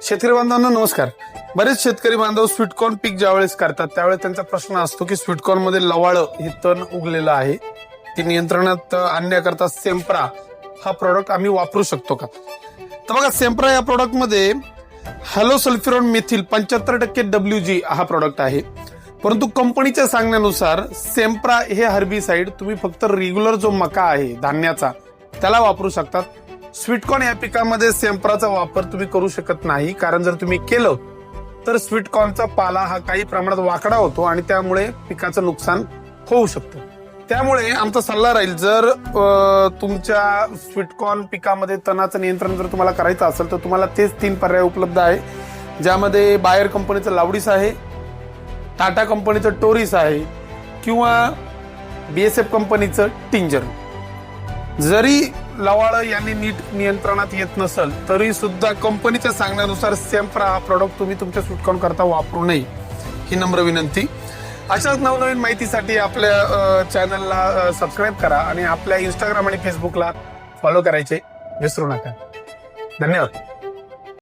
शेतकरी बांधवांना नमस्कार. बरेच शेतकरी बांधव स्वीटकॉर्न पीक ज्यावेळेस करतात त्यावेळेस त्यांचा प्रश्न असतो की स्वीटकॉर्न मध्ये लवाळ हे तण उगलेलं आहे, ती नियंत्रणात आणण्याकरता सेम्प्रा हा प्रोडक्ट आम्ही वापरू शकतो का? तर बघा, सेम्प्रा या प्रोडक्ट मध्ये हॅलोसल्फ्युरॉन मेथिल 75% WG हा प्रोडक्ट आहे. परंतु कंपनीच्या सांगण्यानुसार सेम्प्रा हे हर्बिसाइड तुम्ही फक्त रेग्युलर जो मका आहे धान्याचा त्याला वापरू शकतात. स्वीटकॉर्न या पिकामध्ये सेम्प्राचा वापर तुम्ही करू शकत नाही, कारण जर तुम्ही केलं तर स्वीटकॉर्नचा पाला हा काही प्रमाणात वाकडा होतो आणि त्यामुळे पिकाचं नुकसान होऊ शकतं. त्यामुळे आमचा सल्ला राहील, जर तुमच्या स्वीटकॉर्न पिकामध्ये तणाचं नियंत्रण जर तुम्हाला करायचं असेल तर तुम्हाला तेच 3 पर्याय उपलब्ध आहे, ज्यामध्ये बायर कंपनीचं लावडीस आहे, टाटा कंपनीचं टोरिस आहे किंवा BSF कंपनीचं टिंजर. जरी लवाळ यांनी नीट नियंत्रणात येत नसेल तरी सुद्धा कंपनीच्या सांगण्यानुसार सेम्प्रा हा प्रोडक्ट तुम्ही तुमच्या स्वीटकॉर्न करता वापरू नये, ही नम्र विनंती. अशाच नवनवीन माहितीसाठी आपल्या चॅनलला सबस्क्राईब करा आणि आपल्या इंस्टाग्राम आणि फेसबुकला फॉलो करायचे विसरू नका. धन्यवाद.